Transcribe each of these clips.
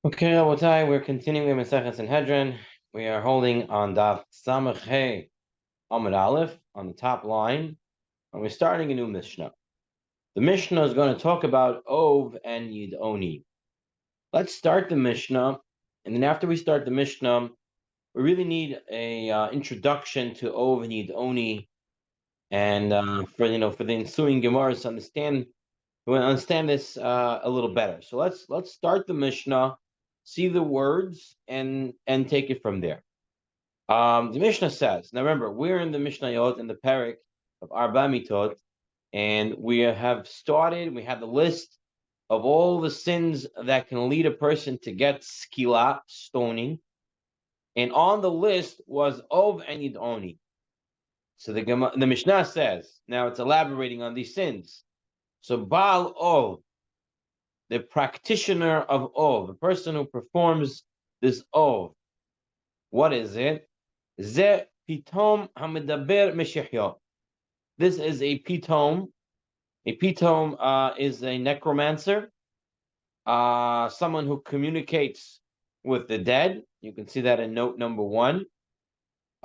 Okay, Rabotai, we're continuing with Masechet Sanhedrin. We are holding on Daf Samach Hey Amud Aleph on the top line, and we're starting a new Mishnah. The Mishnah is going to talk about Ov and Yidoni. Let's start the Mishnah, and then after we start the Mishnah, we really need a introduction to Ov and Yidoni, and for the ensuing Gemaras to understand. We want to understand this a little better. So let's start the Mishnah, see the words, and take it from there. The Mishnah says. Now remember, we're in the Mishnayot in the Perek of Arba Mitot, and we have started. We have the list of all the sins that can lead a person to get skila, stoning, and on the list was Ov and Yidoni. So the Mishnah says. Now it's elaborating on these sins. So Baal Ov, the practitioner of Ov, the person who performs this Ov. What is it? Ze pitom hamidaber meshechyo. This is a pitom. A pitom is a necromancer, someone who communicates with the dead. You can see that in note number 1.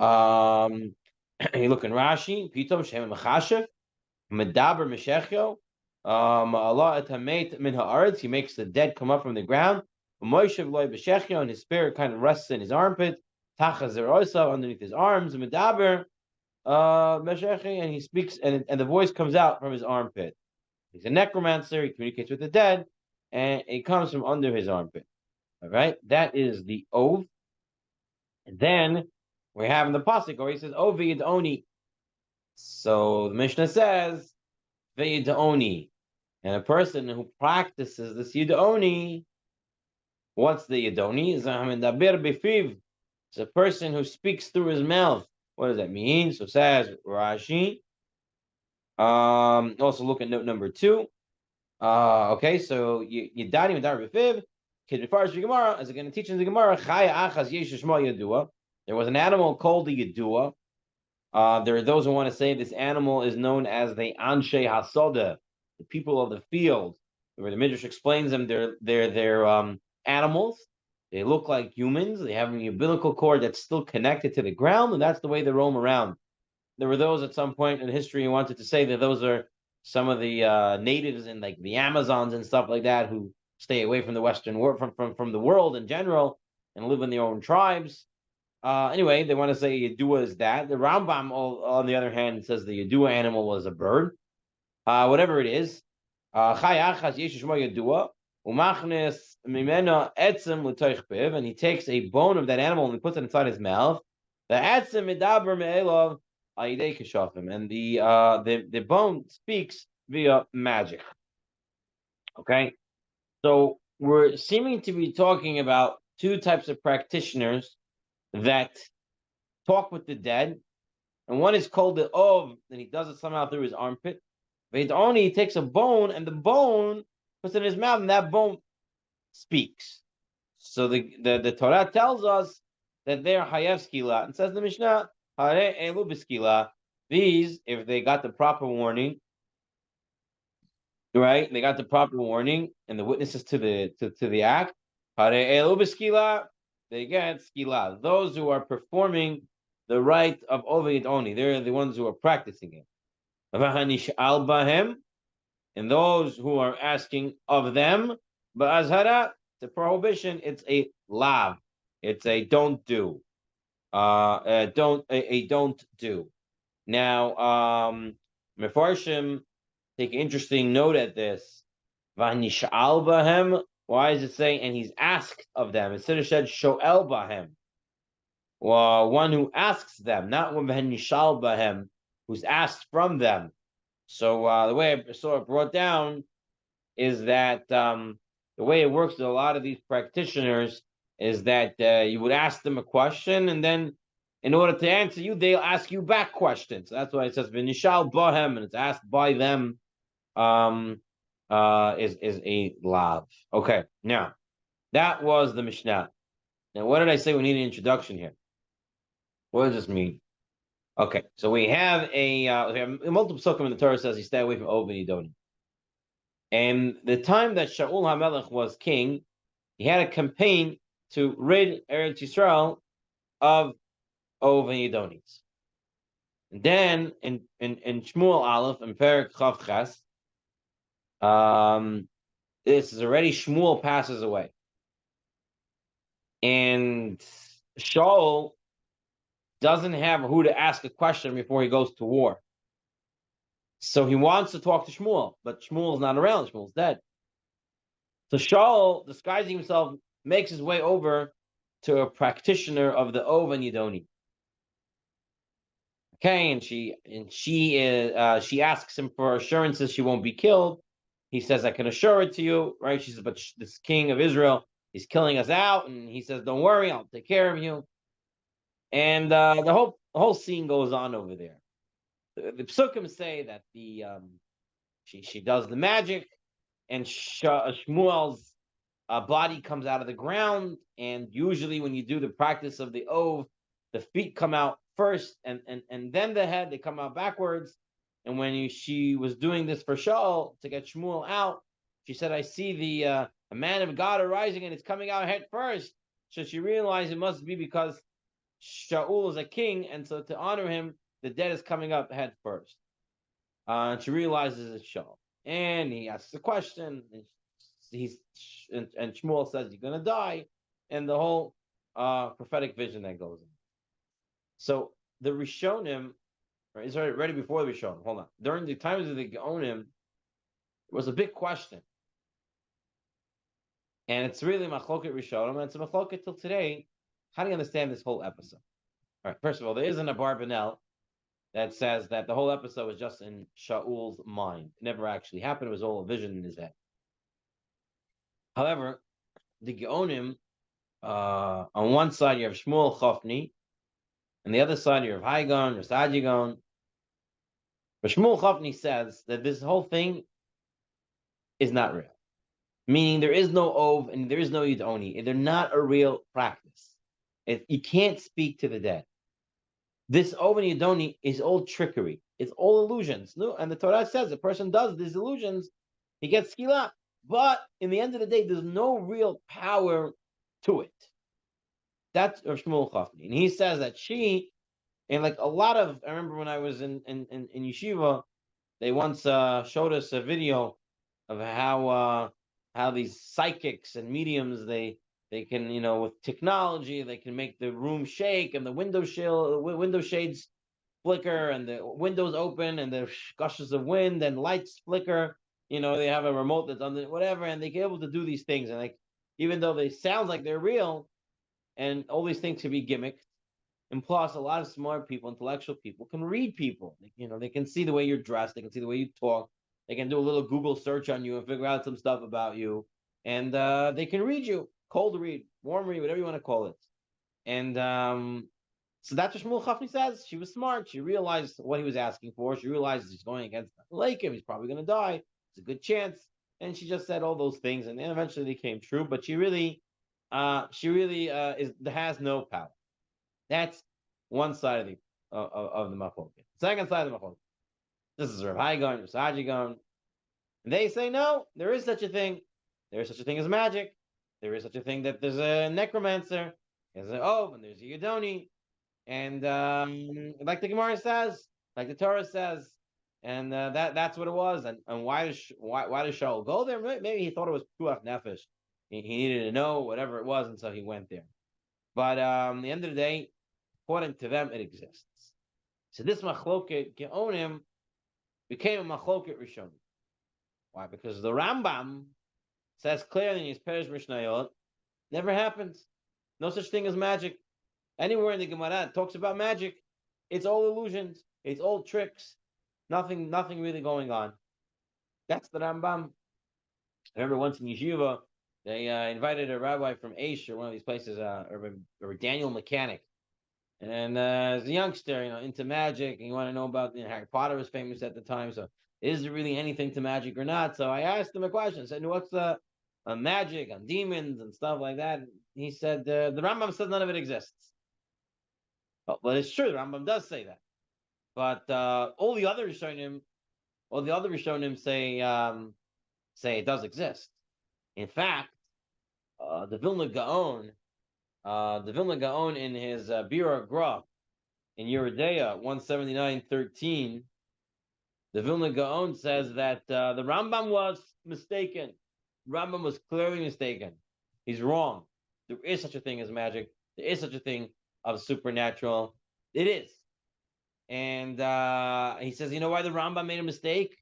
You look in Rashi, pitom shem mechashev, medaber meshechyo. Allah etamet min haaretz. He makes the dead come up from the ground. Moshev loy b'shechyo, and his spirit kind of rests in his armpit. Tachas zerosa, underneath his arms. Medaber meshechi, and he speaks, and the voice comes out from his armpit. He's a necromancer. He communicates with the dead, and it comes from under his armpit. All right, that is the Ov. And then we have in the pasuk where he says Ovi Yidoni. So the Mishnah says V'Yidoni. And a person who practices this Yidoni, what's the Yidoni? It's a person who speaks through his mouth. What does that mean? So says Rashi. Also look at note number 2. Okay, so Yidani Medar B'Fiv, Kid B'Farish Gemara, as again teaching the Gemara, Chaya Achaz Yesh Shmo Yadua. There was an animal called the Yadua. There are those who want to say this animal is known as the Anshe Hasoda, the people of the field, where the Midrash explains them. They're animals. They look like humans. They have an umbilical cord that's still connected to the ground, and that's the way they roam around. There were those at some point in history who wanted to say that those are some of the natives in like the Amazons and stuff like that who stay away from the Western world, from the world in general, and live in their own tribes. Anyway, they want to say Yadua is that. The Rambam, on the other hand, says the Yadua animal was a bird. Whatever it is. And he takes a bone of that animal and he puts it inside his mouth. And the bone speaks via magic. Okay, so we're seeming to be talking about two types of practitioners that talk with the dead, and one is called the Ov, and he does it somehow through his armpit. Only he takes a bone, and the bone puts it in his mouth, and that bone speaks. So the Torah tells us that they're Hayev Skila, and says the Mishnah, Hare Elu B'Skila. These, if they got the proper warning, right? They got the proper warning, and the witnesses to the act, Hare Elu B'Skila, they get Skila. Those who are performing the rite of Ovid only, they're the ones who are practicing it. And those who are asking of them, but azhara, the prohibition, it's a lav, it's a don't do, don't do. Now, Mefarshim take interesting note at this. Vanishal bahem. Why is it saying and he's asked of them instead of said shoel bahem? Well, one who asks them, not one vanishal bahem, who's asked from them. So the way I saw it brought down is that the way it works with a lot of these practitioners is that you would ask them a question, and then in order to answer you, they'll ask you back questions. That's why it says v'nishal bahem, and it's asked by them. Is a lav. Okay, now that was the Mishnah. Now, what did I say? We need an introduction here. What does this mean? Okay, so we have multiple psukim in the Torah says he stay away from Ov and Yidoni. And the time that Shaul HaMelech was king, he had a campaign to rid Eretz Yisrael of Ov and Yidonis. And then in Shmuel Aleph and Perek Chav Ches, this is already Shmuel passes away, and Shaul doesn't have who to ask a question before he goes to war. So he wants to talk to Shmuel, but Shmuel's not around. Shmuel's dead. So Shaul, disguising himself, makes his way over to a practitioner of the Ov and Yidoni. Okay, and she asks him for assurances she won't be killed. He says, "I can assure it to you." Right? She says, "But this king of Israel is killing us out," and he says, "Don't worry, I'll take care of you." And the whole scene goes on over there. The psukim say that she does the magic, and Shmuel's body comes out of the ground. And usually, when you do the practice of the Ov, the feet come out first, and then the head. They come out backwards. And when she was doing this for Shaul to get Shmuel out, she said, "I see the a man of God arising, and it's coming out head first." So she realized it must be because Shaul is a king, and so to honor him, the dead is coming up head first. And she realizes it's Shaul, and he asks a question, and Shmuel says, "You're gonna die," and the whole prophetic vision that goes in. So the Rishonim, right, is already before the Rishonim. Hold on, during the times of the Gaonim, it was a big question, and it's really machloket Rishonim, and it's a machloket till today. How do you understand this whole episode? All right, first of all, there isn't a Barbanel that says that the whole episode was just in Shaul's mind. It never actually happened. It was all a vision in his head. However, the Geonim, on one side you have Shmuel Chofni, and the other side you have Haigon, Rasajigon. But Shmuel Chofni says that this whole thing is not real. Meaning there is no Ov and there is no Yidoni. They're not a real practice. You can't speak to the dead. This Ov and Yidoni is all trickery. It's all illusions. No, and the Torah says a person does these illusions, he gets skila. But in the end of the day, there's no real power to it. That's Shmuel Chofni. And he says that she, and like a lot of, I remember when I was in yeshiva, they once showed us a video of how these psychics and mediums, they can, with technology, they can make the room shake and the window shades flicker and the windows open and the gushes of wind and lights flicker. They have a remote that's on whatever, and they're able to do these things. And like, even though they sound like they're real, and all these things can be gimmicks. And plus, a lot of smart people, intellectual people, can read people. They can see the way you're dressed. They can see the way you talk. They can do a little Google search on you and figure out some stuff about you. And they can read you, cold read, warm read, whatever you want to call it. And so that's what Shmuel Chafni says. She was smart. She realized what he was asking for. She realized he's going against Lakim. He's probably going to die. It's a good chance. And she just said all those things, and then eventually they came true. But she really has no power. That's one side of the machloket. Second side of the machloket. This is Rav Haigon, Rav Sajigon. They say no, there is such a thing. There is such a thing as magic. There is such a thing that there's a necromancer. There's an Ov, and there's a Yudoni. And like the Gemara says, like the Torah says, and that's what it was. And why does Shaul go there? Maybe he thought it was Puach Nefesh. He needed to know whatever it was, and so he went there. But at the end of the day, according to them, it exists. So this machloket geonim became a machloket rishonim. Why? Because the Rambam says clearly in his Perish Mishnayot, never happens. No such thing as magic. Anywhere in the Gemara it talks about magic, it's all illusions, it's all tricks, nothing really going on. That's the Rambam. I remember once in yeshiva, they invited a rabbi from Aish, or one of these places, or Daniel Mechanic. And as a youngster, into magic, and you want to know about, Harry Potter was famous at the time. So is there really anything to magic or not? So I asked him a question. I said, what's the magic on demons and stuff like that? And he said, the Rambam says none of it exists. But it's true, the Rambam does say that. But all the other Rishonim say it does exist. In fact, the Vilna Gaon, in his Bira Gra in Yeridea 179:13, the Vilna Gaon says that the Rambam was mistaken. Rambam was clearly mistaken. He's wrong. There is such a thing as magic. There is such a thing of supernatural. It is. And he says, you know why the Rambam made a mistake?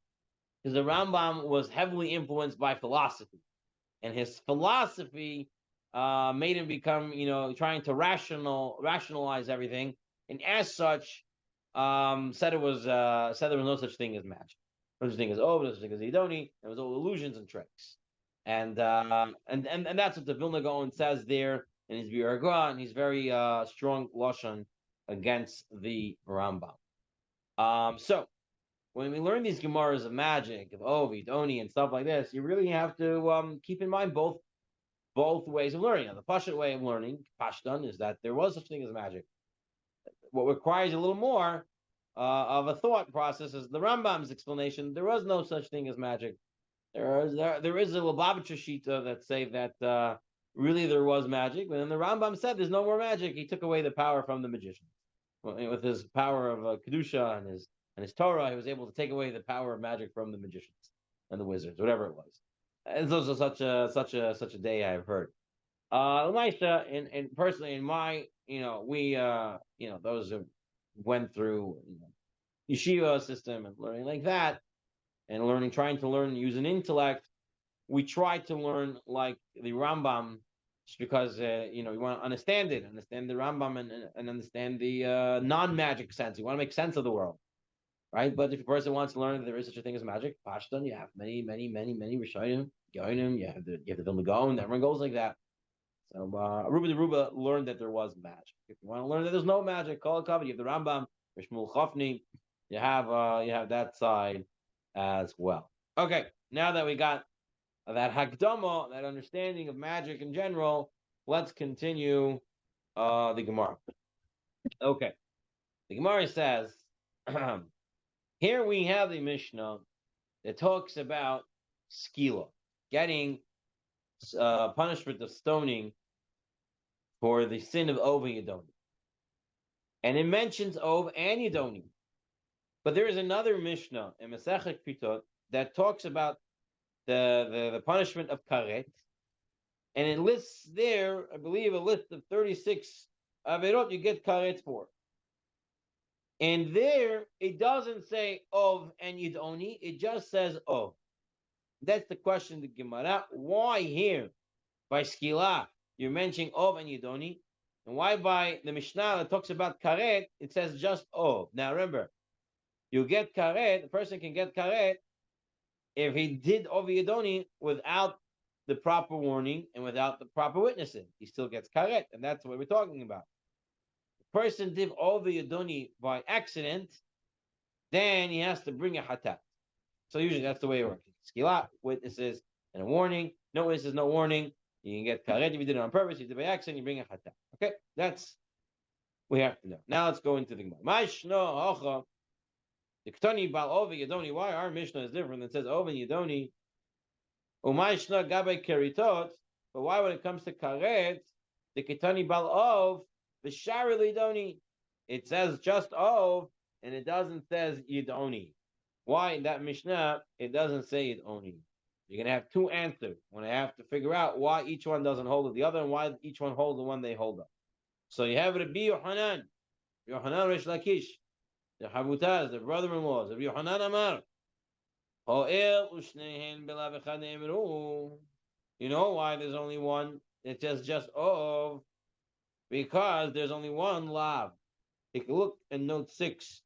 Because the Rambam was heavily influenced by philosophy. And his philosophy made him become, trying to rationalize everything. And as such, said there was no such thing as magic. No such thing as no such thing as Idoni. It was all illusions and tricks. And that's what the Vilna Gaon says there in his Biragua, and he's very strong lashon against the Rambam. So when we learn these Gemaras of magic, of Idoni, and stuff like this, you really have to keep in mind both ways of learning. Now, the Pashut way of learning, Pashtan, is that there was such a thing as magic. What requires a little more of a thought process is the Rambam's explanation. There was no such thing as magic. There is a Lubavitcher Shita that say that really there was magic, but then the Rambam said there's no more magic. He took away the power from the magicians. With his power of Kedusha and his Torah, he was able to take away the power of magic from the magicians and the wizards, whatever it was. It's also such a day I've heard. Elisha, and personally, in my, we, those who went through yeshiva system and learning like that, and trying to learn using intellect, we try to learn like the Rambam, just because we want to understand the Rambam, and understand the non-magic sense. You want to make sense of the world, right? But if a person wants to learn that there is such a thing as magic, Pashtan, you have many Rishonim, Goinim, you have the Vilna Gaon, everyone goes like that. So Aruba de Ruba learned that there was magic. If you want to learn that there's no magic, call it cover. You have the Rambam, Rishmul Chofni. You have that side as well. Okay, now that we got that Hakdama, that understanding of magic in general, let's continue the Gemara. Okay, the Gemara says, here we have the Mishnah that talks about skila, getting punishment of stoning for the sin of Ov and Yedoni. And it mentions Ov and Yedoni. But there is another Mishnah in Masechet Pitot that talks about the punishment of Karet. And it lists there, I believe, a list of 36 Averot you get Karet for. And there, it doesn't say Ov and Yedoni, it just says Ov. That's the question to Gemara. Why here, by Skila, you're mentioning Ov and Yedoni? And why by the Mishnah that talks about Karet, it says just Ov? Now remember, you get Karet, the person can get Karet if he did Ov Yedoni without the proper warning and without the proper witnessing. He still gets Karet, and that's what we're talking about. The person did Ov Yedoni by accident, then he has to bring a Hatat. So usually that's the way it works. Skila, witnesses, and a warning. No witnesses, no warning. You can get Karet if you did it on purpose. You did it by accident, you bring a Hatat. Okay, that's we have to know. Now let's go into the Gemara. The Ketani Bal Ov Yedoni. Why our Mishnah is different? It says Ov and Yedoni. Umayshna Gabe Keritot. But why, when it comes to Karet, the Ketani Bal Ov V'Shari Yedoni? It says just Ov, and it doesn't says Yedoni. Why in that Mishnah it doesn't say Yedoni? You're gonna have two answers when I have to figure out why each one doesn't hold of the other and why each one holds the one they hold of. So you have Rabbi Yohanan Rish Lakish, the Habutaz, the brother-in-laws of Yohanan Amar. You know why there's only one? It's just Ov, because there's only one Lav. Take a look in note 6.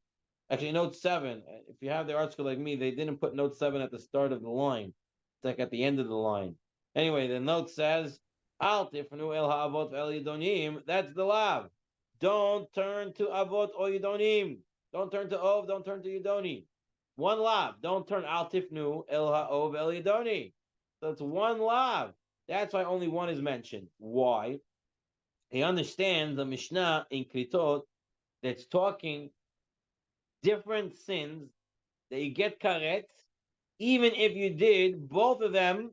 Actually, note 7. If you have the art school like me, they didn't put note 7 at the start of the line. It's like at the end of the line. Anyway, the note says, Al tifnu el ha'avot el yidonim. That's the Lav. Don't turn to Avot or Yidonim. Don't turn to Ov, don't turn to Yidoni. One Lav. Don't turn Al tifnu el ha'ov el Yidoni. So it's one Lav. That's why only one is mentioned. Why? He understands the Mishnah in Kritot that's talking different sins that you get Karet, even if you did both of them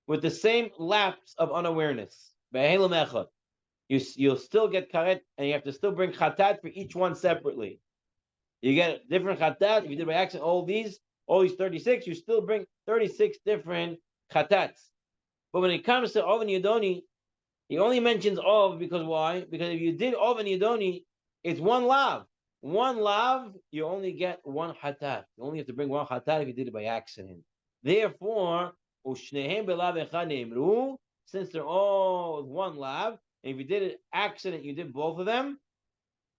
with the same lapse of unawareness. You'll still get karet, and you have to still bring chatat for each one separately. You get different chatat. If you did by accident all these 36, you still bring 36 different chatats. But when it comes to Ov and Yedoni, he only mentions Ov because why? Because if you did Ov and Yedoni, it's one lav. One lav, you only get one hatat. You only have to bring one hatat if you did it by accident. Therefore, since they're all one lav, and if you did it accident, you did both of them,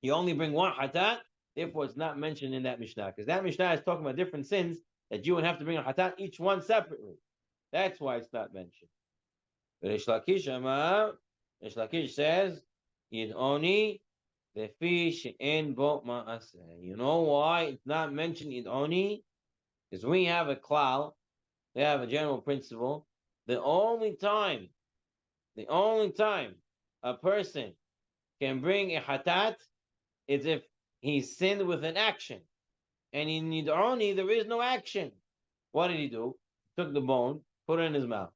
you only bring one hatat. Therefore, it's not mentioned in that Mishnah. Because that Mishnah is talking about different sins that you would have to bring a hatat, each one separately. That's why it's not mentioned. Reish Lakish says, Yid'oni lefi she'en bo ma'aseh. You know why it's not mentioned Yid'oni? Because we have a klal, we have a general principle. The only time a person can bring a hatat is if he sinned with an action. And in Yid'oni, there is no action. What did he do? He took the bone, put it in his mouth.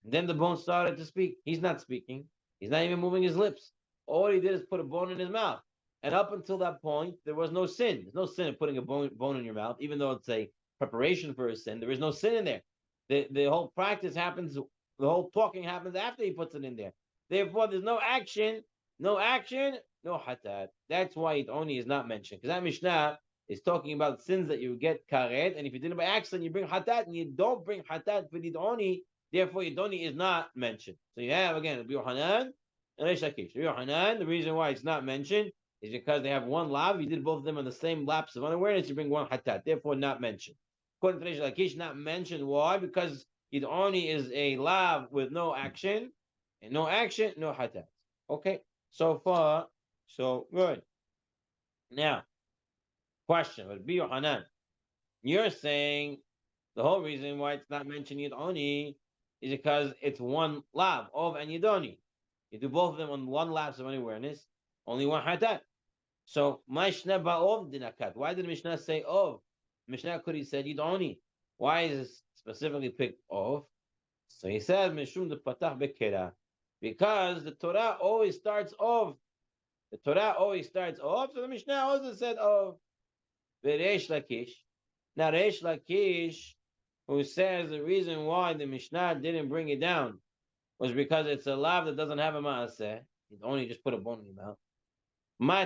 And then the bone started to speak. He's not speaking. He's not even moving his lips. All he did is put a bone in his mouth. And up until that point, there was no sin. There's no sin in putting a bone in your mouth, even though it's a preparation for a sin. There is no sin in there. The whole practice happens, the whole talking happens after he puts it in there. Therefore, there's no action, no hatat. That's why it only is not mentioned. Because that Mishnah is talking about sins that you get karet, and if you did it by accident, you bring hatat, and you don't bring hatat for the oni. Therefore, Yidoni is not mentioned. So you have, again, Rabbi Yohanan and Reish Lakish. Rabbi Yohanan, the reason why it's not mentioned is because they have one lav. You did both of them on the same lapse of unawareness. You bring one hatat. Therefore, not mentioned. According to Reish Lakish, not mentioned. Why? Because Yidoni is a lav with no action. And no action, no hatat. Okay? So far, so good. Now, question. Rabbi Yohanan, you're saying the whole reason why it's not mentioned Yidoni is because it's one lav, Ov and Yidoni. You do both of them on one lapse of unawareness, only one hatat. So, Mishnah ba'ov dinakat. Why did Mishnah say Ov? Mishnah could have said Yidoni. Why is it specifically picked Ov? So he says, Mishum de patach bekera. Because the Torah always starts Ov. The Torah always starts Ov, so the Mishnah also said Ov. Reish Lakish. Now, Reish Lakish, who says the reason why the Mishnah didn't bring it down was because it's a lav that doesn't have a ma'aseh. You only just put a bone in your mouth. Why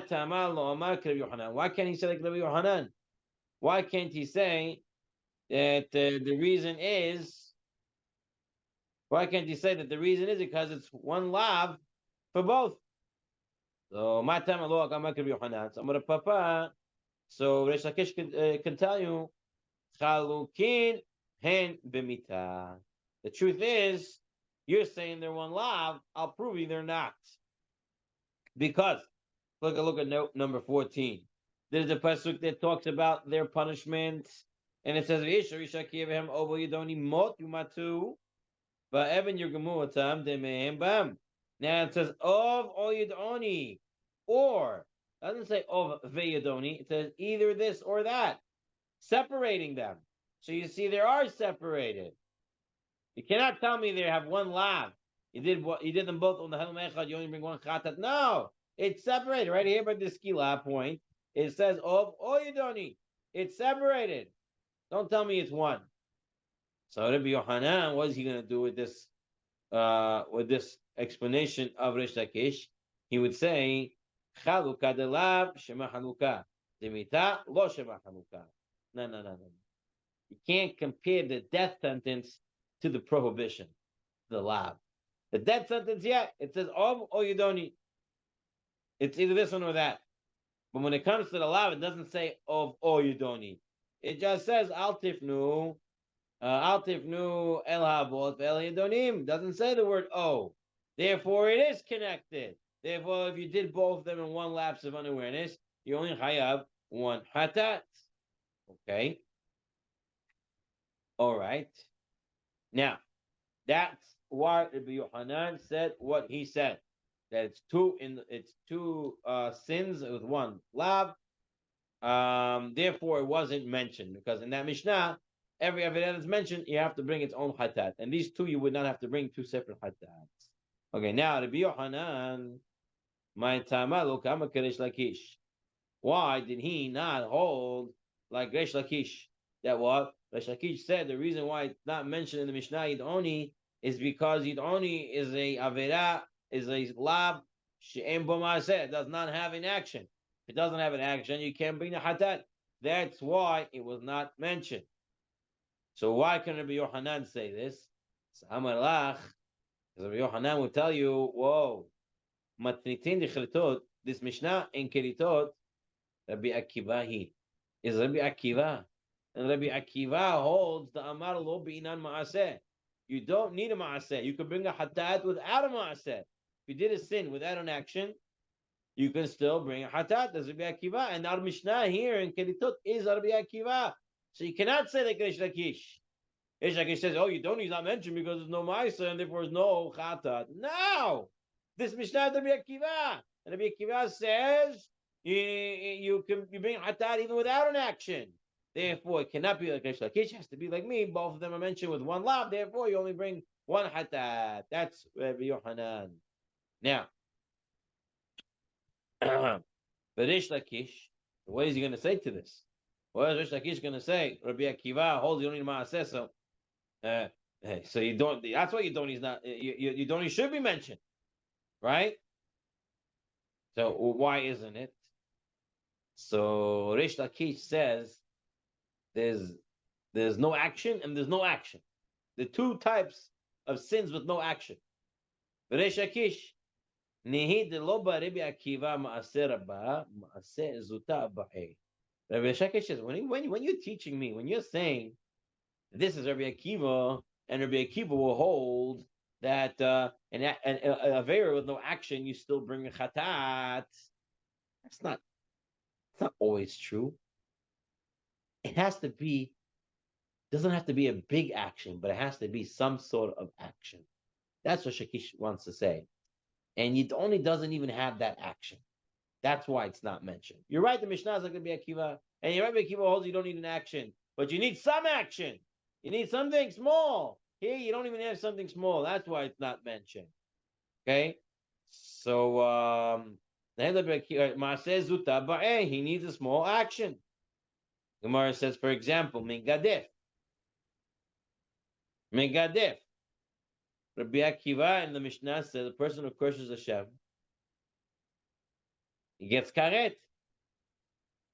can't he say like Rabbi Yohanan? Why can't he say that the reason is? Why can't he say that the reason is because it's one lav for both? So so Reish Lakish can tell you, Chalukin hen b'mita. The truth is, you're saying they're one lav. I'll prove you they're not. Because look at note number 14. There's a pasuk that talks about their punishment, and it says, over you don't mot yumatu, but even your gemuatam demehem bam. Now it says of oyidoni, or it doesn't say of veyadoni. It says either this or that, separating them. So you see, they are separated. You cannot tell me they have one lav. You did them both on the helm echad. You only bring one chatat. No, it's separated right here by the skila point. It says of oyidoni. It's separated. Don't tell me it's one. So Rabbi Yohanan, what is he going to do with this explanation of Reish Lakish? He would say, Chaluka de lav shema haluka. Demita lo shema haluka. No. You can't compare the death sentence to the prohibition, the lav. The death sentence, yeah, it says of or you don't eat. It's either this one or that. But when it comes to the lav, it doesn't say of or you don't eat. It just says al tifnu el habot el yadonim. Doesn't say the word o. Therefore, it is connected. Therefore, if you did both of them in one lapse of unawareness, you only have one hatat. Okay. All right. Now, that's why Rabbi Yohanan said what he said. That it's two sins with one lav. Therefore, it wasn't mentioned because in that Mishnah, every Avera that's mentioned, you have to bring its own Hatat. And these two, you would not have to bring two separate Hatats. Okay, now Rabbi Yochanan, my Tama Kama Keresh Lakish. Why did he not hold like Resh Lakish? That what? Resh Lakish said the reason why it's not mentioned in the Mishnah Yidoni is because Yidoni is a Avera, is a lab, She'em Bomazeh, does not have an action. If it doesn't have an action, you can't bring the Hatat. That's why it was not mentioned. So why can Rabbi Yochanan say this? So Amar Lach, because Rabbi Yochanan will tell you, whoa, Matnitin Dichlitot, this Mishnah in Keritot, Rabbi Akiva is Rabbi Akiva. And Rabbi Akiva holds the Amar lo bi'inan ma'aseh. You don't need a ma'aseh. You can bring a hatat without a ma'aseh. If you did a sin without an action, you can still bring a hatat. That's Rabbi Akiva. And our Mishnah here in Keritot is Rabbi Akiva. So you cannot say like Reish Lakish. Reish Lakish says, oh, you don't need not mentioned because there's no ma'aseh and therefore there's no hatat. No! This Mishnah is Rabbi Akiva. And Rabbi Akiva says, you bring hatat even without an action. Therefore, it cannot be like Reish Lakish. It has to be like me. Both of them are mentioned with one lav. Therefore, you only bring one hatat. That's Rabbi Yochanan. Now, but Reish Lakish, what is he going to say to this? What is Reish Lakish going to say? Rabbi Akiva holds you don't need maaseh, so you don't. That's why you don't. He's not. You don't. He should be mentioned, right? So why isn't it? So Reish Lakish says there's no action and there's no action. The two types of sins with no action. Reish Lakish, Nihi de loba Rabbi Akiva ma'aseh rabba ma'aseh zuta ba'eh. Rabbi Lakish says when you're teaching me, when you're saying this is Rabbi Akiva, and Rabbi Akiva will hold that an avera with no action, you still bring a chatat. It's not always true. It has to be, doesn't have to be a big action, but it has to be some sort of action. That's what Shakish wants to say. And it only doesn't even have that action. That's why it's not mentioned. You're right, the Mishnah is not going to be Akiva. And you're right, Akiva holds you don't need an action. But you need some action. You need something small. Here, you don't even have something small. That's why it's not mentioned. Okay? So, he needs a small action. Gemara says, for example, Megadef. Megadef. Rabbi Akiva in the Mishnah says, a person who curses Hashem, he gets karet.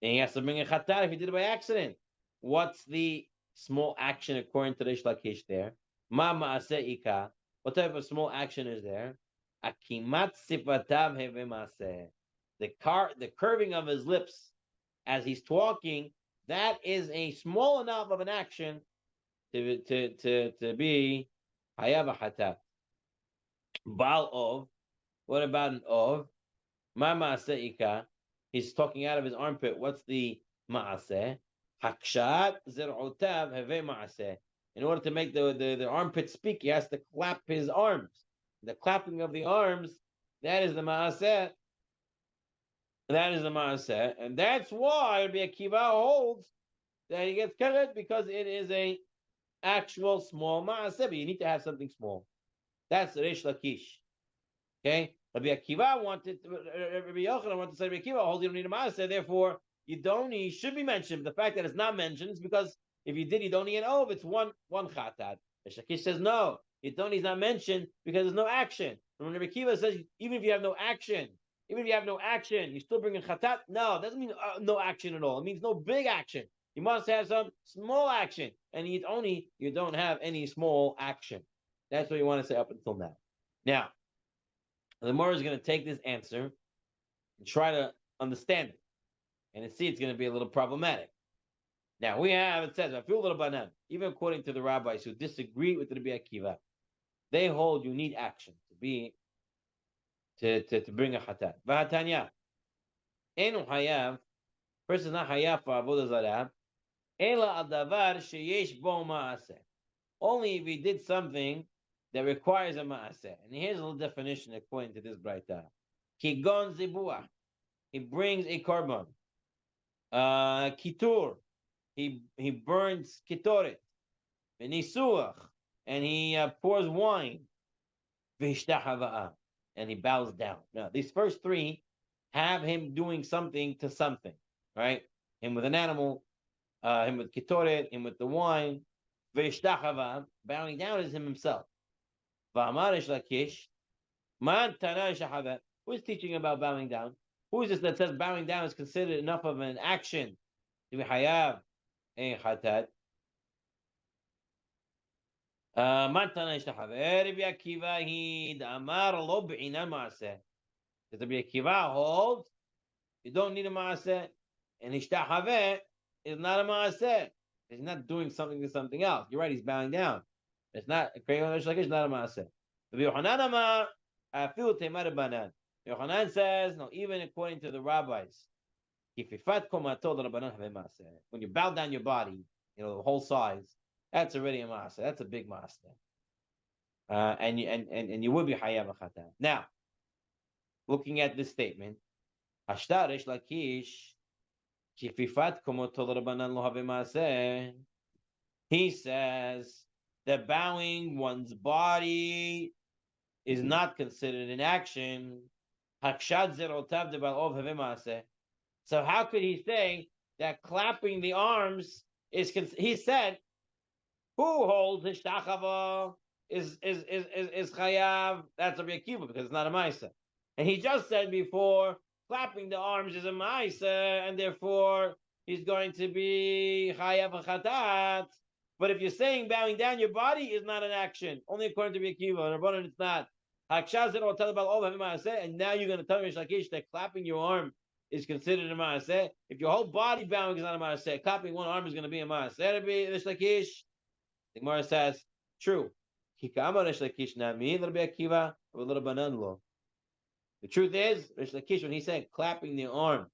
And he has to bring a chatar if he did it by accident. What's the small action according to Reish Lakish there? Ma ma'aseh ika. What type of small action is there? Akimat sifatav heve ma'aseh. The curving of his lips as he's talking, that is a small enough of an action to be hayav hatat. Bal of. What about an of? Ma ma'aseh ika. He's talking out of his armpit. What's the ma'aseh? Hakshat zer'otav heve ma'aseh. In order to make the armpit speak, he has to clap his arms. The clapping of the arms, that is the ma'aseh. That is the ma'aseh. And that's why Rabbi Akiva holds that he gets karet, because it is a actual small ma'aseh. But you need to have something small. That's Reish Lakish. Okay? Rabbi Akiva wanted, Rabbi Yochanan wanted to say Rabbi Akiva holds you don't need a ma'aseh, therefore Yidoni should be mentioned. But the fact that it's not mentioned is because if you did Yidoni and Ov, it's one chatat. Shakish says no, Yidoni is not mentioned because there's no action. And when Rabbi Akiva says even if you have no action, you still bring a chatat. No, it doesn't mean no action at all. It means no big action. You must have some small action, and you don't have any small action. That's what you want to say up until now. Now, the Gemara is going to take this answer and try to understand it. And see, it's going to be a little problematic. Now, it says, I feel a little banan, even according to the rabbis who disagree with the Rabbi Akiva, they hold you need action to bring a chatat. V'hatanya, enu hayav, person not hayav for avodah zarah, ela adavar sheyesh bo ma'aseh. Only if he did something that requires a ma'aseh. And here's a little definition according to this braita. Kigon zibuah. He brings a korban. Kitur. He burns kitoret. and he pours wine, and he bows down. Now, these first three have him doing something to something, right? Him with an animal, him with kitoret, him with the wine, bowing down is him himself. Who is teaching about bowing down? Who is this that says bowing down is considered enough of an action to be hayav and chatat? Rabbi Akiva holds you don't need a maaseh, and hishtachaveh is not a maaseh. He's not doing something to something else. You're right. He's bowing down. It's not it's not a maaseh. Yochanan says, no, even according to the rabbis, when you bow down your body, the whole size, that's already a maaseh. That's a big maaseh. And you would be hayav chata. Now, looking at this statement, Ashtarish Lakish, kififat komoto l'rabanan lo have maaseh. He says that bowing one's body is not considered an action. Hakshad zerotav debalov have maaseh. So how could he say that clapping the arms is? He said, "Who holds hishtachava is chayav." That's a Akiva because it's not a ma'aseh. And he just said before, clapping the arms is a ma'aseh, and therefore he's going to be chayav chatat. But if you're saying bowing down your body is not an action, only according to Akiva, and Rabbanan it's not. And now you're going to tell me Lakish that clapping your arm is considered a maaseh. If your whole body bowing is not a maaseh, clapping one arm is going to be a maaseh. That'll be Rish Lakish. The Gemara says, true. The truth is, Rish Lakish, when he said clapping the arm,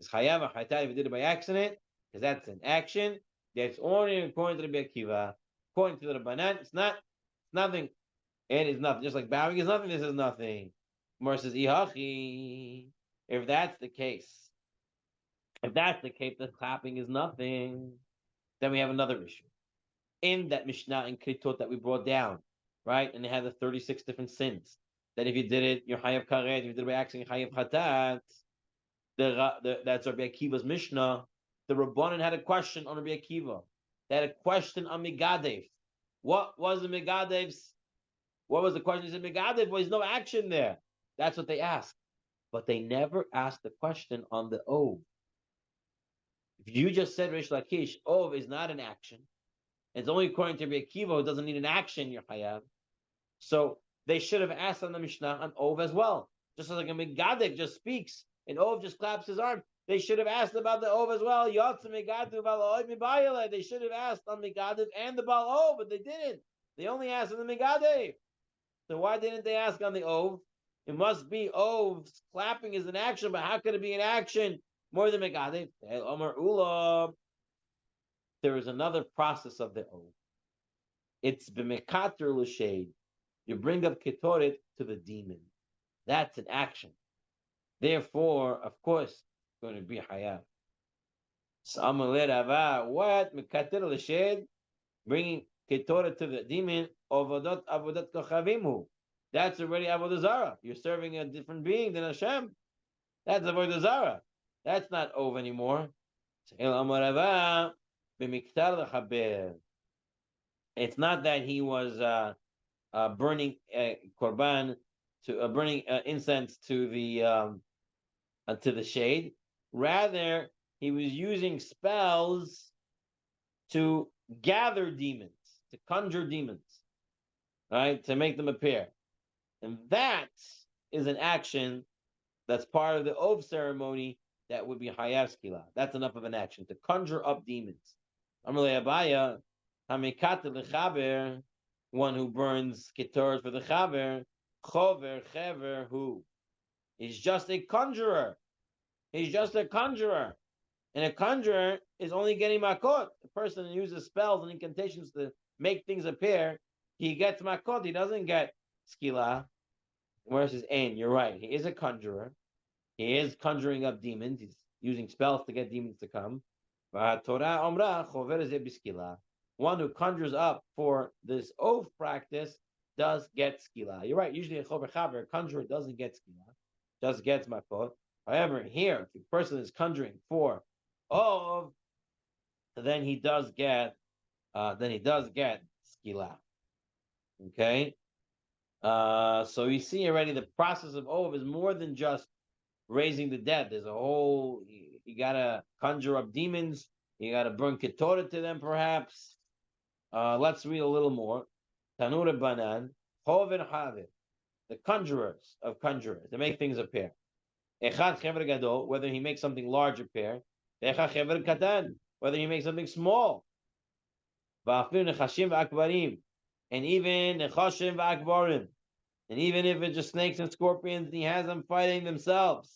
is chayav or chaytat if he did it by accident, because that's an action. That's only according to the Rabbi Akiva. According to the Rabbanan, it's nothing. It is nothing. Just like bowing is nothing, this is nothing. Gemara says, Ihachi. If that's the case, the clapping is nothing, then we have another issue. In that Mishnah and Kritot that we brought down, right? And they had the 36 different sins. That if you did it, you're Hayav Karet. If you did it by accident, you're Hayav Chatat. That's Rabbi Akiva's Mishnah. The Rabbanan had a question on Rabbi Akiva. They had a question on Megadev. What was the Megadev's? What was the question? He said, Megadev, well, there's no action there. That's what they asked. But they never asked the question on the Ov. If you just said, Rish Lakish, Ov is not an action. It's only according to Rabbi Akiva, who doesn't need an action, you're Hayav. So they should have asked on the Mishnah on Ov as well. Just like a Megadev just speaks, and Ov just claps his arm. They should have asked about the Ov as well. They should have asked on Megadev and the Baal Ov, but they didn't. They only asked on the Megadev. So why didn't they ask on the Ov? It must be Ov's clapping is an action, but how could it be an action more than Megadev? There is another process of the Ov. It's b'mekater l'shed. You bring up ketoret to the demon. That's an action. Therefore, of course, it's going to be hayav. What? Mekater l'shed? Bringing ketoret to the demon, avodat kochavimu. That's already avodah zarah. You're serving a different being than Hashem. That's avodah zarah. That's not Ov anymore. It's not that he was burning korban to burning incense to the shade. Rather, he was using spells to gather demons, to conjure demons, right, to make them appear. And that is an action that's part of the Ov ceremony that would be Hayav Skila. That's enough of an action, to conjure up demons. Amalei Abaya, Hamikata Lechaber, one who burns Ketor for the Chaber, Chover, Chever, who? He's just a conjurer. He's just a conjurer. And a conjurer is only getting makot. The person who uses spells and incantations to make things appear, he gets makot. He doesn't get skila. Whereas his aim, you're right. He is a conjurer. He is conjuring up demons. He's using spells to get demons to come. Torah omra chover ze biskila. one who conjures up for this oath practice does get skila. You're right. Usually a chover a conjurer doesn't get skila, just gets makot. However, here, if the person is conjuring for oath, then he does get skila. Okay. So you see already the process of oath is more than just raising the dead. There's a whole, you gotta conjure up demons, you gotta bring ketorah to them, perhaps. Let's read a little more. Tanur Banan, Chovin Havit, the conjurers of conjurers, to make things appear. Echad Chever Gadol, whether he makes something large appear. Echad Chever Katan, whether he makes something small. Va'afir Nechashim V'Akbarim, and even Nechashim V'Akbarim. And even if it's just snakes and scorpions, he has them fighting themselves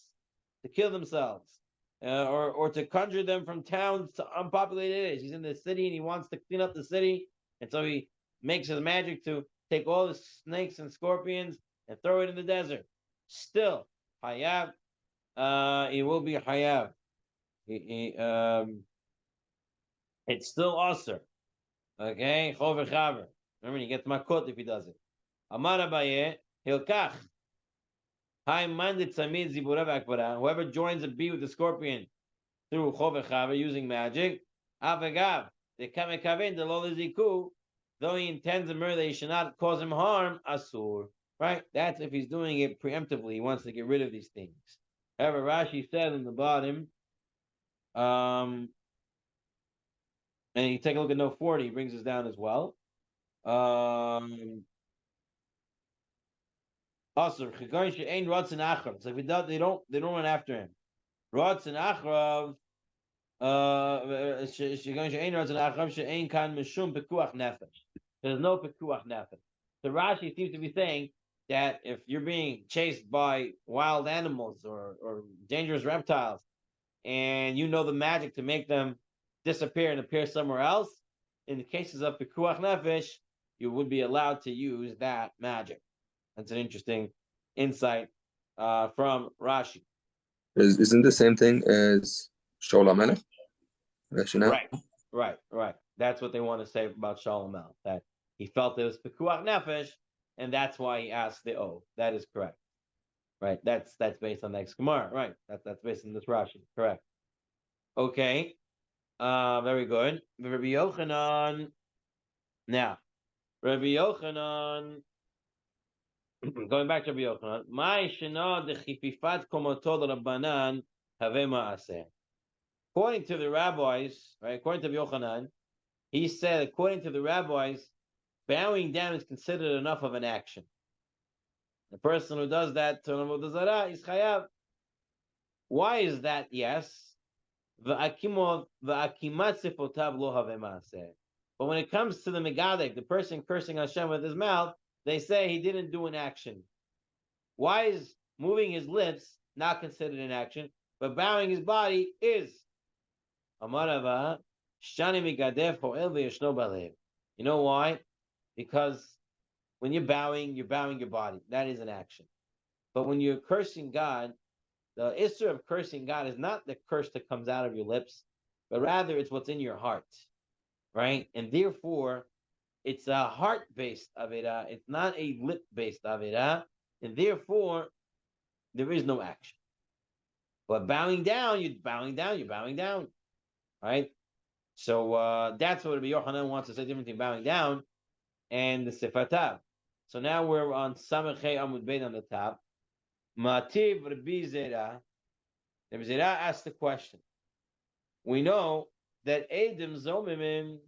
to kill themselves, or to conjure them from towns to unpopulated areas. He's in the city and he wants to clean up the city, and so he makes his magic to take all the snakes and scorpions and throw it in the desert. Still, hayav, he will be hayav. It's still usher. Okay, chover chaver. Remember, he gets makot if he does it. Amar Abaye, hilkach. Whoever joins a bee with the scorpion through chover using magic, avagav the kamekavin the lolaziku, though he intends a murder, he should not cause him harm. Asur, right? That's if he's doing it preemptively. He wants to get rid of these things. However, Rashi said in the bottom, and you take a look at note 40, he brings us down as well. Also, so if he does, they don't run after him. There's no pekuach nefesh. So Rashi seems to be saying that if you're being chased by wild animals or dangerous reptiles, and you know the magic to make them disappear and appear somewhere else, in the cases of pekuach nefesh, you would be allowed to use that magic. That's an interesting insight from Rashi. Isn't the same thing as Shaul HaMelech? Right. That's what they want to say about Shaul HaMelech, that he felt it was pekuach nefesh, and that's why he asked the oath. That is correct. Right. That's based on the next Gemara. Right. That's based on this Rashi. Correct. Okay. Very good. Rabbi Yochanan. Now, Rabbi Yochanan. Going back to Rabbi Yochanan, my shena de chififat komotol rabbanan have ma'aseh. According to the rabbis, right? According to Rabbi Yochanan, he said, according to the rabbis, bowing down is considered enough of an action. The person who does that to Avodah Zarah is chayav. Why is that? Yes. But when it comes to the megadek, the person cursing Hashem with his mouth, they say he didn't do an action. Why is moving his lips not considered an action, but bowing his body is? You know why? Because when you're bowing your body. That is an action. But when you're cursing God, the issue of cursing God is not the curse that comes out of your lips, but rather it's what's in your heart, right? And therefore, it's a heart-based Avera. It's not a lip-based Avera. And therefore, there is no action. But bowing down, you're bowing down, right? So that's what Rabbi Yochanan wants to say, different thing, bowing down and the Sifatav. So now we're on Samachei Amud Bein on the top. Mativ Rabbi Zera. Rabbi Zera asked the question. We know that Edim Zomimim,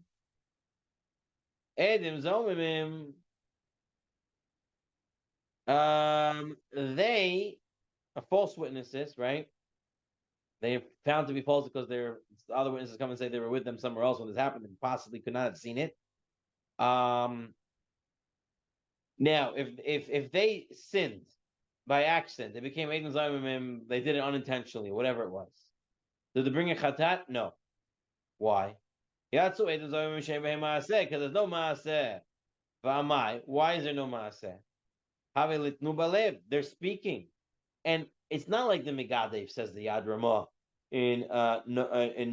they are false witnesses, right? They are found to be false because the other witnesses come and say they were with them somewhere else when this happened and possibly could not have seen it. Now, if they sinned by accident, they became Edim Zomimim, they did it unintentionally, whatever it was. Did they bring a chatat? No. Why? Because there's no maaseh. Why is there no maaseh? They're speaking, and it's not like the Megadev says the Yad Ramah in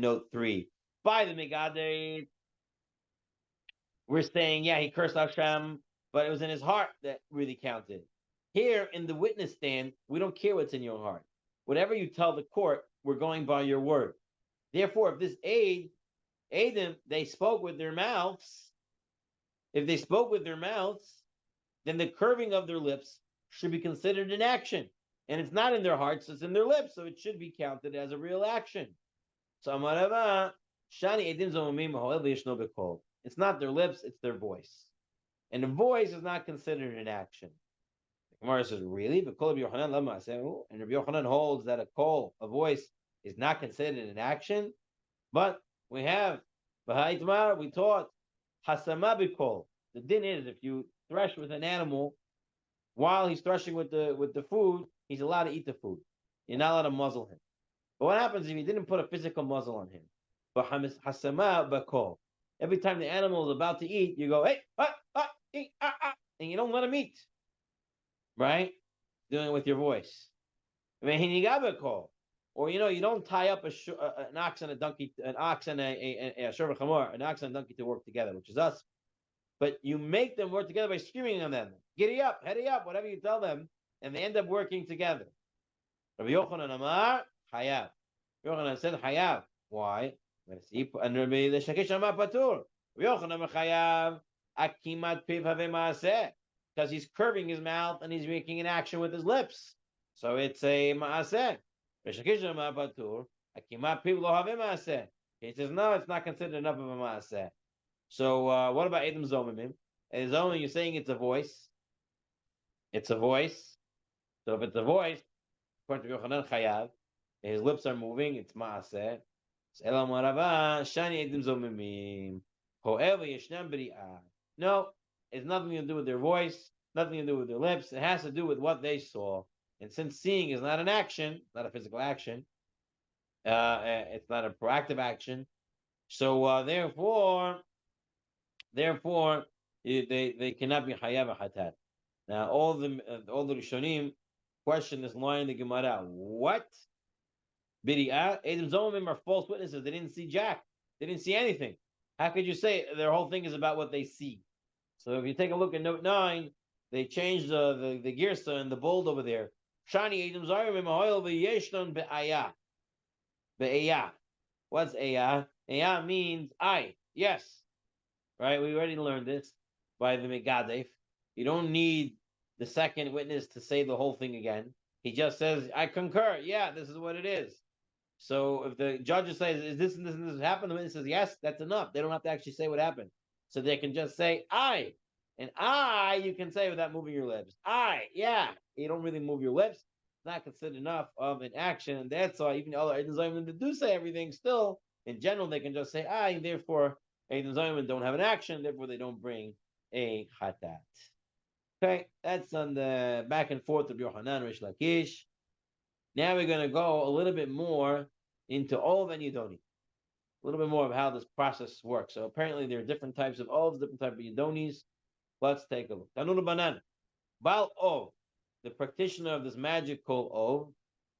note 3. By the Megadev, we're saying, yeah, he cursed Hashem, but it was in his heart that really counted. Here in the witness stand, we don't care what's in your heart. Whatever you tell the court, we're going by your word. Therefore, if this Adim, they spoke with their mouths, if they spoke with their mouths, then the curving of their lips should be considered an action. And it's not in their hearts, it's in their lips, so it should be counted as a real action. So Amarava, Shani Edim Zomimim Hoel Yishno Bekol. It's not their lips, it's their voice. And the voice is not considered an action. The Gemara says, really? But Kol Rabbi Yochanan Lama Aseh, and Rabbi Yochanan holds that a call, a voice, is not considered an action. But we have B'ha'itmar, we taught Hasama B'kol. The din is if you thresh with an animal while he's threshing with the food, he's allowed to eat the food. You're not allowed to muzzle him. But what happens if you didn't put a physical muzzle on him? But Hasama B'kol. Every time the animal is about to eat, you go, hey, eat, and you don't let him eat. Right? Doing it with your voice. Or you don't tie up an ox and a donkey, an ox and a shurva chamor, an ox and a donkey to work together, which is us. But you make them work together by screaming on them. Giddy up, heady up, whatever you tell them, and they end up working together. Rabbi Yochanan Amar, Hayav. Rabbi Yochanan said Hayav. Why? And Rabbi Shakish Amar Patur. Rabbi Yochanan Amar Hayav, Akimat Piv Have Maaseh. Because he's curving his mouth and he's making an action with his lips. So it's a Maaseh. He says, no, it's not considered enough of a maaseh. So what about Edom Zomimim? You're saying it's a voice. It's a voice. So if it's a voice, according to Yochanan Chayav, his lips are moving, it's maaseh. No, it's nothing to do with their voice, nothing to do with their lips. It has to do with what they saw. And since seeing is not an action, not a physical action, it's not a proactive action. So therefore, they cannot be chayav hatat. Now all the Rishonim question this line in the Gemara. What? Bidiyah? Edom Zomim are false witnesses. They didn't see Jack. They didn't see anything. How could you say their whole thing is about what they see? So if you take a look at note 9, they changed the girsa and the bold over there. Shani Edom Zomim Mahoil v'yeshnon be'ayah. Be'ayah. What's ayah? Ayah means I. Yes. Right? We already learned this by the Megadef. You don't need the second witness to say the whole thing again. He just says, I concur. Yeah, this is what it is. So if the judge says, is this and this and this happened? The witness says, yes, that's enough. They don't have to actually say what happened. So they can just say, I. And I, you can say without moving your lips. I, yeah. You don't really move your lips. It's not considered enough of an action. And that's why even other Eidim Zayim that do say everything, still, in general, they can just say, I, and therefore, Eidim Zayim don't have an action, therefore they don't bring a chatat. Okay, that's on the back and forth of Yochanan Rish Lakish. Now we're going to go a little bit more into Ov and Yidoni. A little bit more of how this process works. So apparently there are different types of Ovs, different types of Yidonis. Let's take a look. Tanur Banan. Bal Ov, the practitioner of this magic called Ov,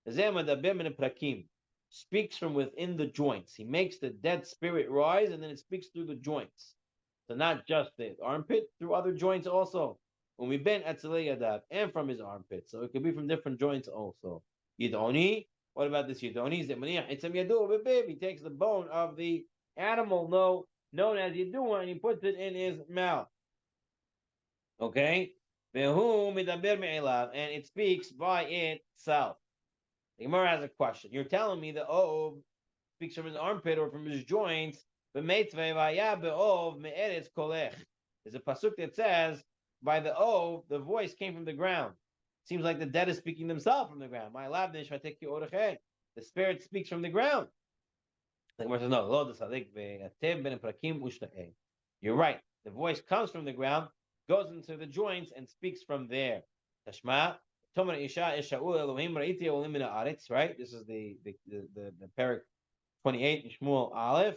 Prakim, speaks from within the joints. He makes the dead spirit rise and then it speaks through the joints. So not just the armpit, through other joints also. When we've been at Yadav and from his armpit. So it could be from different joints also. Yidoni, what about this Yidoni? He takes the bone of the animal known as Yidua and he puts it in his mouth. Okay? And it speaks by itself. The Gemara has a question. You're telling me that Ov speaks from his armpit or from his joints, but there's a pasuk that says, by the Ov, the voice came from the ground. Seems like the dead is speaking themselves from the ground. The spirit speaks from the ground. The Gemara says, no. You're right. The voice comes from the ground, goes into the joints, and speaks from there. Tashma. Right? This is the parak 28 in Shmuel Aleph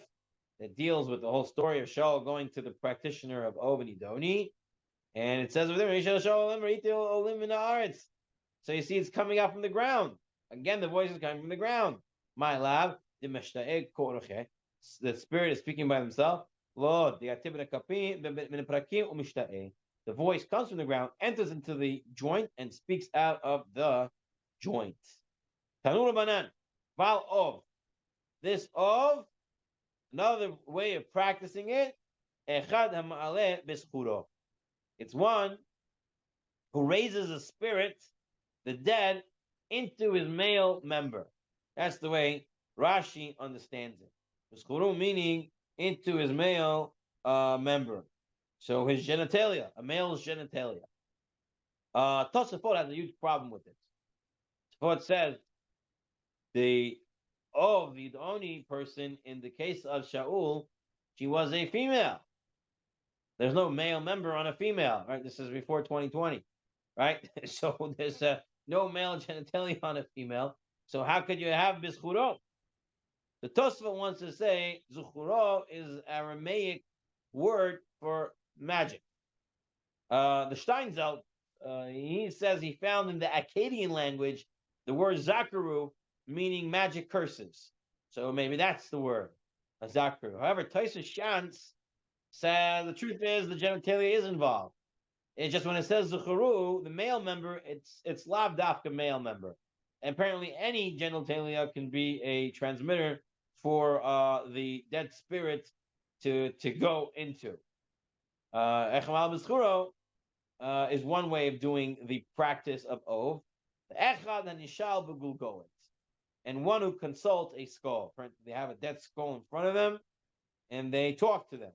that deals with the whole story of Shaul going to the practitioner of Ov and Yidoni. And it says over there, so you see it's coming out from the ground. Again, the voice is coming from the ground. My lab, the spirit is speaking by himself. The voice comes from the ground, enters into the joint, and speaks out of the joint. Tanur banan, val of. This of, another way of practicing it, echad hama'aleh b'schuro. It's one who raises a spirit, the dead, into his male member. That's the way Rashi understands it. B'schuro meaning into his male member. So his genitalia, a male's genitalia. Tosafot has a huge problem with it. Tosafot says the only person in the case of Shaul, she was a female. There's no male member on a female, right? This is before 2020, right? So there's no male genitalia on a female. So how could you have bischuro? The Tosafot wants to say zuchuro is Aramaic word for magic. The Steinzelt, he says he found in the Akkadian language the word zakaru meaning magic curses. So maybe that's the word, a zakaru. However, Taisa Shantz said the truth is the genitalia is involved. It's just when it says zuchuru, the male member, it's lav dafka male member. And apparently, any genitalia can be a transmitter for the dead spirit to go into. Echamal b'schuro is one way of doing the practice of Ov. The Echad and Nishal b'gulgolet. And one who consults a skull. They have a dead skull in front of them, and they talk to them.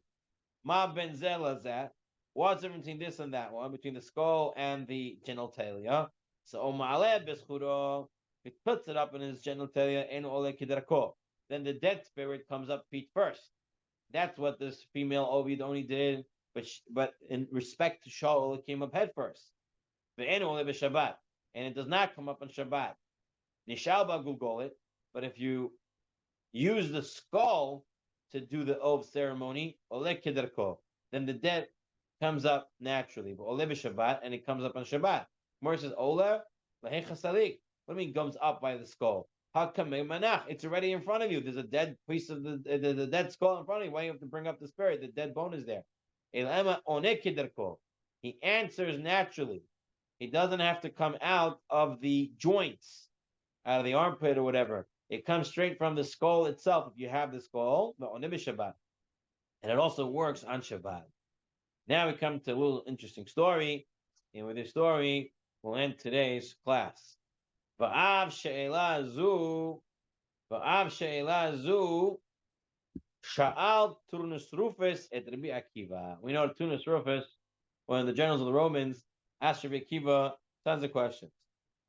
Ma ben zelazat. What's the difference between this and that one, between the skull and the genitalia? So Omaleh b'schuro, he puts it up in his genitalia, and ole kidrako. Then the dead spirit comes up feet first. That's what this female Ovid only did, but in respect to Shaul, it came up head first. Shabbat, and it does not come up on Shabbat. Nishalba Gugolit, but if you use the skull to do the Ov ceremony, then the dead comes up naturally. But Ole Shabbat, and it comes up on Shabbat. Gemara says, Ola, what do you mean comes up by the skull? How come it's already in front of you? There's a dead piece of the dead skull in front of you. Why do you have to bring up the spirit? The dead bone is there. He answers naturally. He doesn't have to come out of the joints, out of the armpit or whatever. It comes straight from the skull itself. If you have the skull, and it also works on Shabbat. Now we come to a little interesting story, and with this story, we'll end today's class. Va'av she'ela zu, sha'al Turnus Rufus et Rabbi Akiva. We know Turnus Rufus, one of the generals of the Romans, asked Rabbi Akiva tons of questions.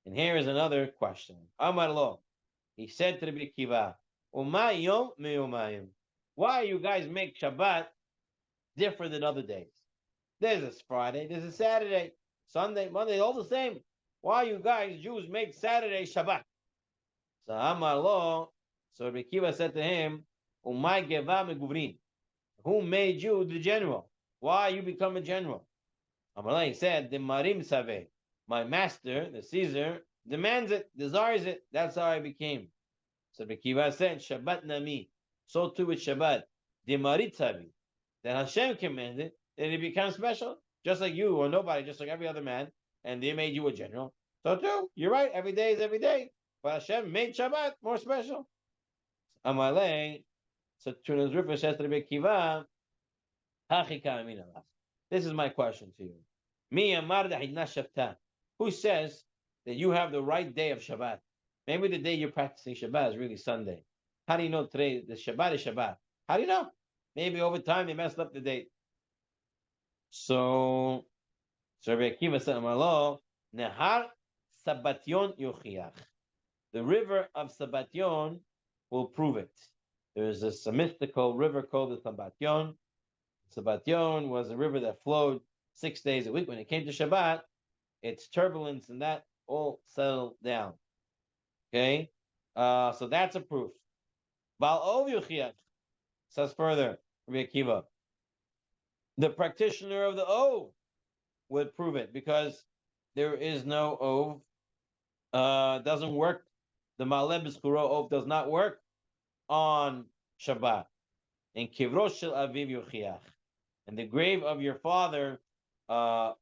And here is another question. Amar lo, he said to Rabbi Akiva, Umayom me'umayim. Why you guys make Shabbat different than other days? There's a Friday, there's a Saturday, Sunday, Monday, all the same. Why you guys, Jews, make Saturday Shabbat? So Amar lo, so Rabbi Akiva said to him, Umay geva meguvrin. Who made you the general? Why you become a general? Amar lo, he said, the marim save. My master, the Caesar, demands it, desires it. That's how I became. So Rabbi Akiva said, Shabbat nami. So too with Shabbat. The marit savi. That Hashem commanded, and it becomes special. Just like you or nobody, just like every other man. And they made you a general. So too, you're right, every day is every day. But Hashem made Shabbat more special. Amalei, so Turnus Rufus says to Rabbi Akiva, this is my question to you. Who says that you have the right day of Shabbat? Maybe the day you're practicing Shabbat is really Sunday. How do you know today the Shabbat is Shabbat? How do you know? Maybe over time they messed up the date. So Rabbi Akiva said, Amalo, Nehar Sabbation Yochiach. The river of Sabbation will prove it. There's a mystical river called the Sabbation. Sabbation was a river that flowed 6 days a week. When it came to Shabbat, its turbulence and that all settled down. Okay? So that's a proof. Baal Ov Yochiach says further, Rabbi Akiva, the practitioner of the Ov would prove it because there is no Ov. Doesn't work. The Maleh B'Schuro Ov does not work on Shabbat. and kivrosh shel aviv yochiach, and the grave of your father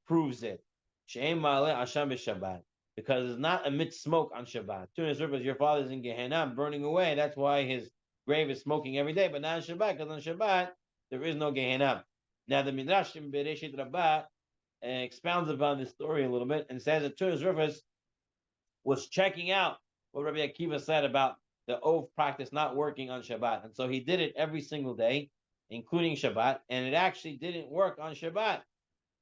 proves it. She'em ma'aleh asham b'Shabbat, because it's not amid smoke on Shabbat. Tunis Rivers, your father's in Gehenna, burning away. That's why his grave is smoking every day, but not on Shabbat, because on Shabbat there is no Gehenna. Now the Midrash in Bereshit Rabbah expounds upon this story a little bit and says that Tunis Rivers was checking out what Rabbi Akiva said about the oath practice not working on Shabbat, and so he did it every single day, including Shabbat, and it actually didn't work on Shabbat.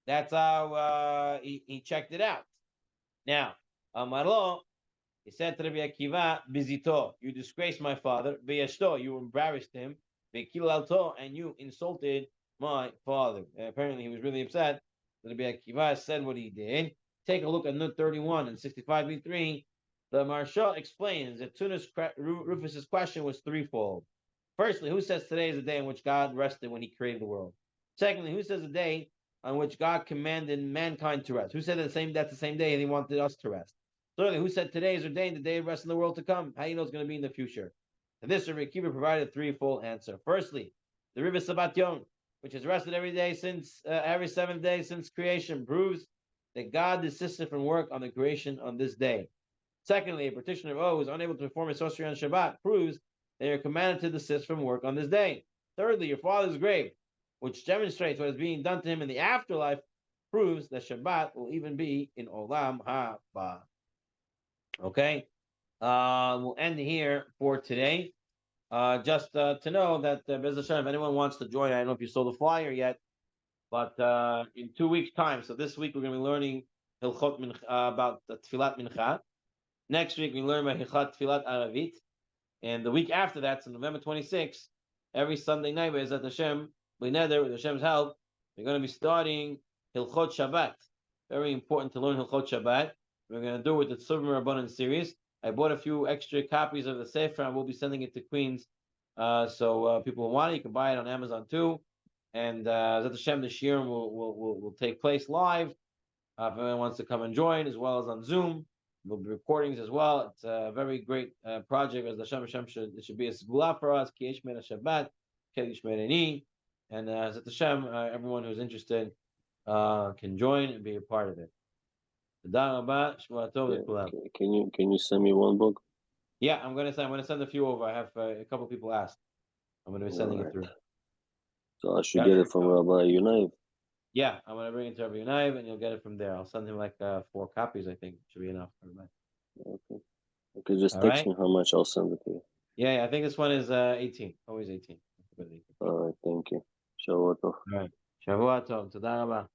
That's how he checked it out. Now, Amaro, he said to Rabbi Akiva, Bizito, you disgraced my father, Veyashto, you embarrassed him, Vekilalto, and you insulted my father. Apparently, he was really upset that Rabbi Akiva said what he did. Take a look at Nut 31 and 65b3. The Maharsha explains that Tunis Rufus's question was threefold. Firstly, who says today is the day in which God rested when he created the world? Secondly, who says the day on which God commanded mankind to rest? Who said that's the same day and he wanted us to rest? Thirdly, who said today is ordained the day of rest in the world to come? How do you know it's going to be in the future? And this Rabbi Akiva provided a threefold answer. Firstly, the Riva Sabbation, which has rested every day since every seventh day since creation, proves that God desisted from work on the creation on this day. Secondly, a petitioner of O who is unable to perform his sorcery on Shabbat proves they are commanded to desist from work on this day. Thirdly, your father's grave, which demonstrates what is being done to him in the afterlife, proves that Shabbat will even be in Olam Haba. Okay, we'll end here for today. Just to know that Bez Hashem, if anyone wants to join, I don't know if you saw the flyer yet, but in 2 weeks' time. So this week we're going to be learning Hilchot Mincha, about Tfilat Mincha. Next week we learn about Hilchot Tfilat Aravit, and the week after that, so November 26th, every Sunday night, with Hashem, with Hashem's help, we're going to be starting Hilchot Shabbat. Very important to learn Hilchot Shabbat. We're going to do it with the Tzuvim Rabbanan series. I bought a few extra copies of the Sefer, and we'll be sending it to Queens. So people who want it, you can buy it on Amazon too. And Zat Hashem, this year will take place live. If anyone wants to come and join, as well as on Zoom. There'll be recordings as well. It's a very great project. As Hashem should be a segula for us. Ki Yesh Me'er Shabbat, Kedush Me'ereni. And Zat Hashem, everyone who's interested can join and be a part of it. Can you send me one book? Yeah, I'm gonna send a few over. I have a couple people asked. I'm gonna be sending it through. So I should get it from Rabbi Yunai. Yeah, I'm gonna bring it to Rabbi Yunai, and you'll get it from there. I'll send him like 4 copies. I think should be enough for everybody. Okay, just text me how much. I'll send it to you. Yeah, I think this one is 18. Always 18. All right, thank you. Shavua tov. All right, Shavua tov. Toda rabah.